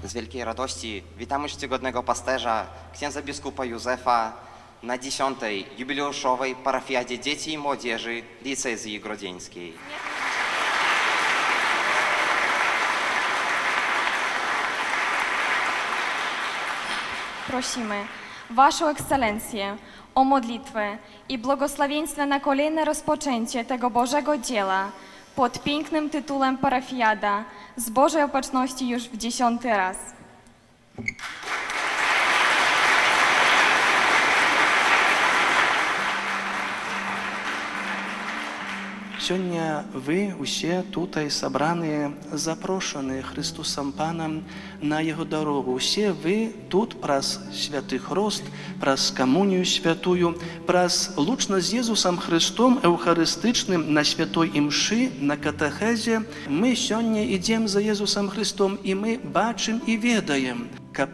Z wielkiej radości witamy czcigodnego pasterza, księdza biskupa Józefa na 10. jubileuszowej parafiadzie dzieci i młodzieży diecezji grodzieńskiej. Prosimy Waszą Ekscelencję o modlitwę i błogosławieństwo na kolejne rozpoczęcie tego Bożego dzieła pod pięknym tytułem Parafiada z Bożej Opatrzności już w 10. raz. Сьогодні ви усі тут собрані, запрошені Христосом Паном на Його дорогу. Усі ви тут праз святий хрост, праз комунію святую, праз лучно з Єсусом Христом евхаристичним на святой імши, на катехезі. Ми сьогодні йдемо за Єсусом Христом і ми бачимо і ведаємо, як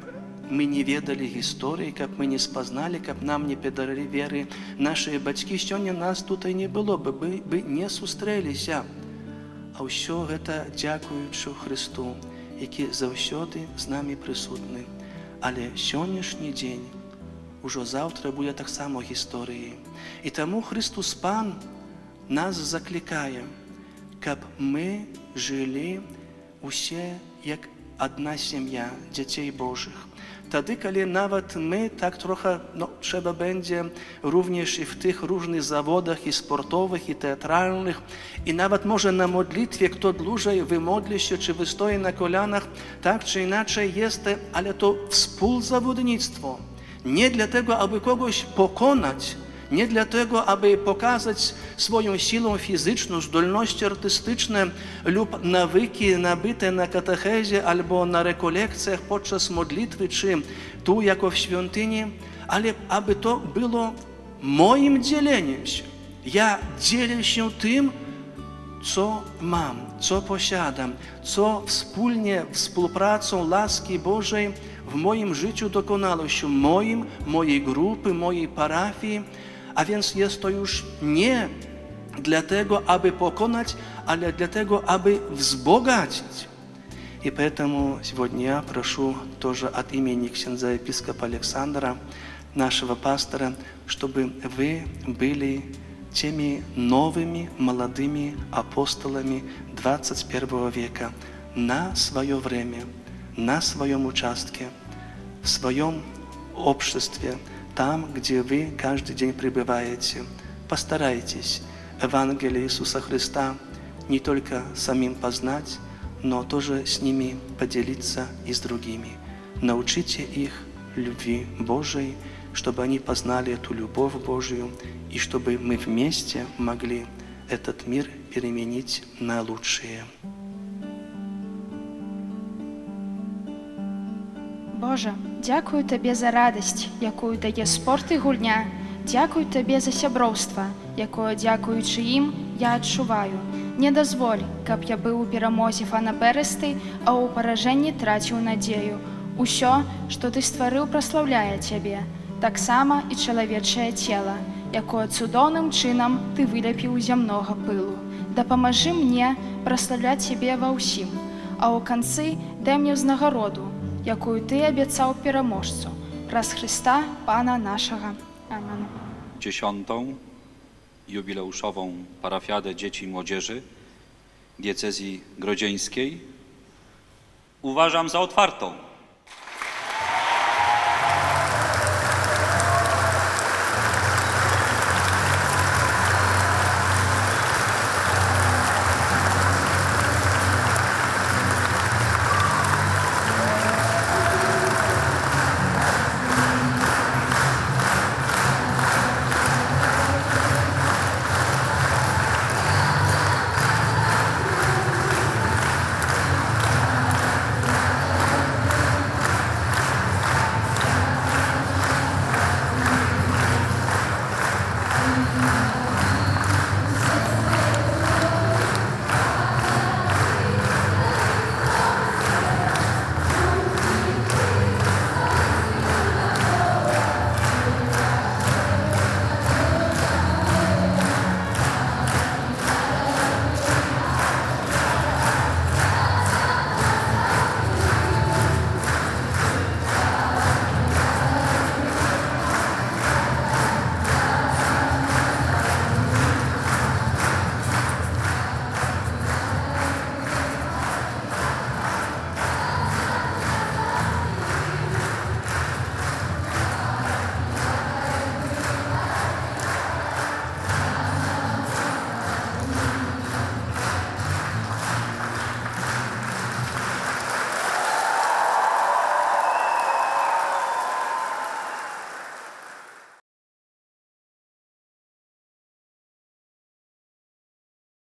мы не ведали истории, как мы не спознали, как нам не подарили веры наши батьки, сегодня нас тут и не было бы не сустрелись. А все это дякуючи Христу, який завсёды з нами присутний. Але сьогоднішній день, уже завтра буде так само історії. І тому Христос Пан нас закликає, щоб ми жили усі як одна сім'я дітей Божих. Тоді, коли навіть ми так трохи, треба буде również і в тих різних заводах, і спортових, і театральних, і навіть може на молитві, хто дужає, ви модліся, чи ви стоїте на колянах, так чи інакше є, але то współzawodnictwo. Nie dlatego, aby kogoś pokonać, nie dlatego, aby pokazać swoją siłę fizyczną, zdolności artystyczne lub nawyki nabyte na katechezie albo na rekolekcjach podczas modlitwy, czy tu jako w świątyni, ale aby to było moim dzieleniem się. Ja dzielę się tym, co mam, co posiadam, co wspólnie, współpracą łaski Bożej w moim życiu dokonało się, mojej grupy, mojej parafii, a więc jest to już nie dlatego, aby pokonać, ale dlatego, aby wzbogacić. И поэтому сегодня я прошу тоже от имени księdza епископа Александра, нашего пастора, чтобы вы были теми новыми молодыми апостолами 21 века на свое время, на своем участке, в своем обществе, там, где вы каждый день пребываете. Постарайтесь Евангелие Иисуса Христа не только самим познать, но тоже с ними поделиться и с другими. Научите их любви Божией, чтобы они познали эту любовь Божию, и чтобы мы вместе могли этот мир переменить на лучшее. Боже, дякую Табе за радасць, якую дае спорт і гульня. Дякую Табе за сяброўства, якое, дзякуючы ім, я адчуваю. Не дазволь, каб я быў у перамозе фанаберыстай, а ў паражэнні траціў надзею. Усё, што Ты стварыў, праслаўляе Цябе. Таксама і чалавечае цела, якое цудоўным чынам Ты выляпіў з зямнога пылу. Дапамажы мне праслаўляць Цябе ва ўсім, а ў канцы дай мне ўзнагароду, якую Ty абяцаў пераможцу, праз Христа, Пана нашага. Amen. 10. jubileuszową parafiadę dzieci i młodzieży diecezji grodzieńskiej uważam za otwartą.